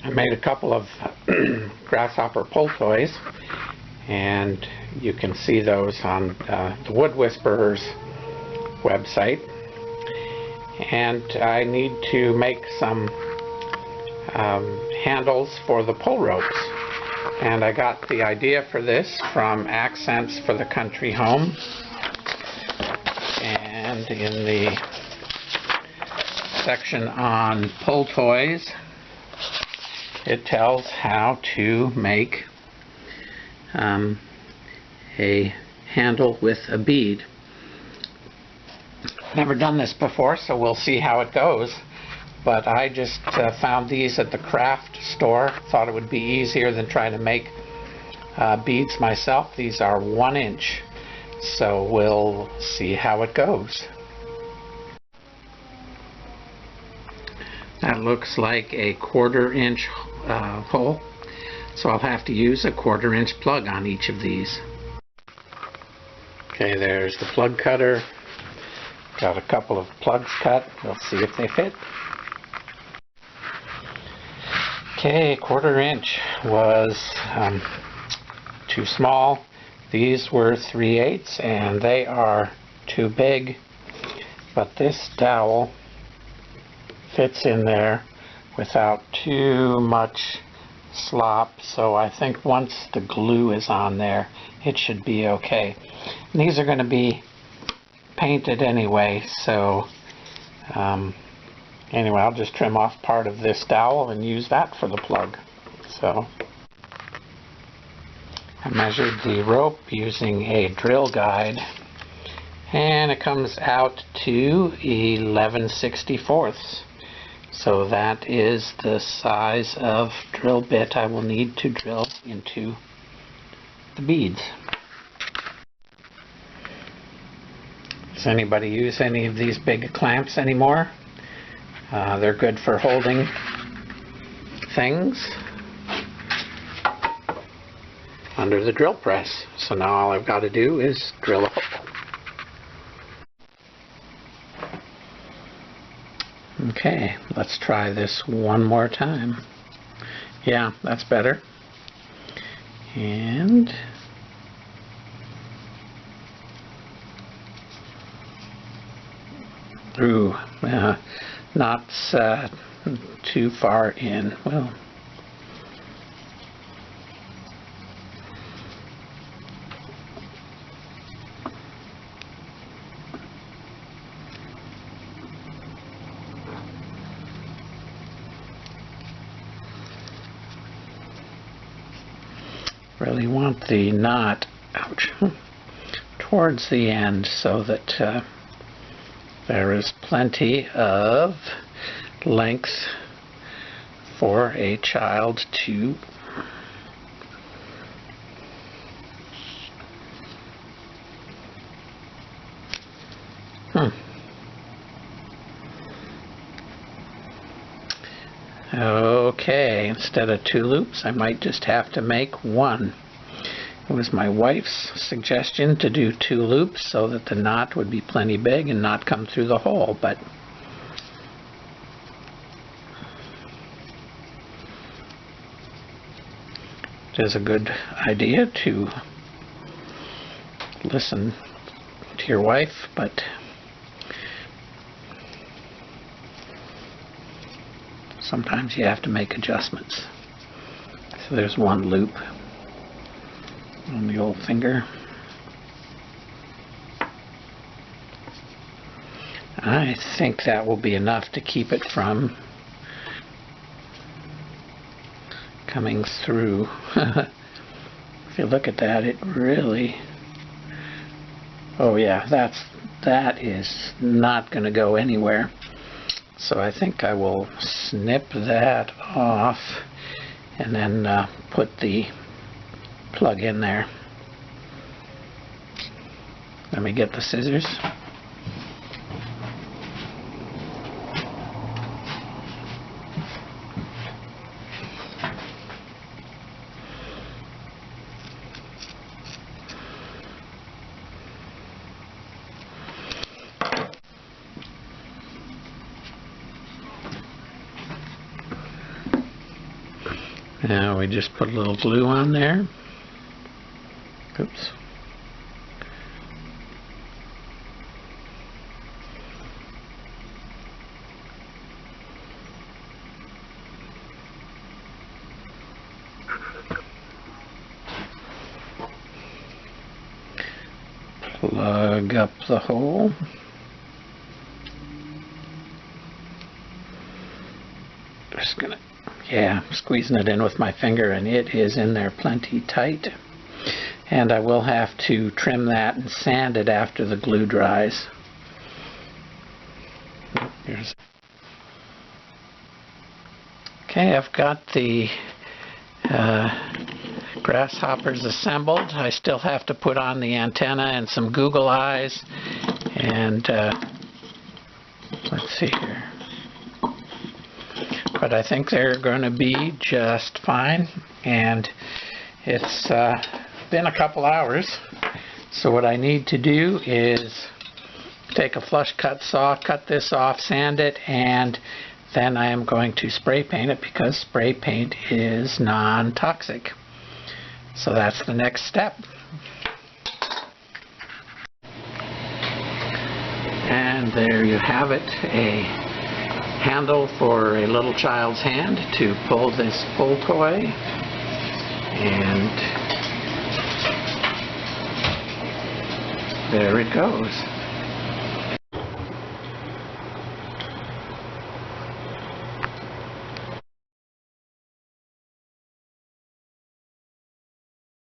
I made a couple of grasshopper pull toys, and you can see those on the Wood Whisperer's website. And I need to make some handles for the pull ropes. And I got the idea for this from Accents for the Country Home. And in the section on pull toys, it tells how to make a handle with a bead. Never done this before, so we'll see how it goes. But I just found these at the craft store. Thought it would be easier than trying to make beads myself. These are 1 inch, so we'll see how it goes. That looks like a 1/4 inch hole, so I'll have to use a 1/4 inch plug on each of these. Okay, there's the plug cutter. Got a couple of plugs cut. We'll see if they fit. Okay, 1/4 inch was too small. These were 3/8, and they are too big. But this dowel fits in there without too much slop, so I think once the glue is on there, it should be okay. And these are going to be painted anyway, so anyway, I'll just trim off part of this dowel and use that for the plug. So I measured the rope using a drill guide, and it comes out to 11/64. So that is the size of drill bit I will need to drill into the beads. Does anybody use any of these big clamps anymore? They're good for holding things under the drill press. So now all I've got to do is drill a hole. Okay, let's try this one more time. Yeah, that's better. And ooh, not too far in. Well, really want the knot, ouch, towards the end so that there is plenty of length for a child to Okay, instead of 2 loops, I might just have to make 1. It was my wife's suggestion to do 2 loops so that the knot would be plenty big and not come through the hole, but it is a good idea to listen to your wife, but sometimes you have to make adjustments. So there's 1 loop on the old finger. I think that will be enough to keep it from coming through. If you look at that, it really, oh yeah, that is not going to go anywhere. So I think I will snip that off and then put the plug in there. Let me get the scissors. Now we just put a little glue on there. Oops. Plug up the hole. Just gonna, squeezing it in with my finger, and it is in there plenty tight. And I will have to trim that and sand it after the glue dries. Okay, I've got the grasshoppers assembled. I still have to put on the antenna and some Google eyes, and let's see here. But I think they're going to be just fine, and it's been a couple hours. So what I need to do is take a flush cut saw, cut this off, sand it, and then I am going to spray paint it, because spray paint is non-toxic. So that's the next step. And there you have it, a handle for a little child's hand to pull this pull toy. And there it goes.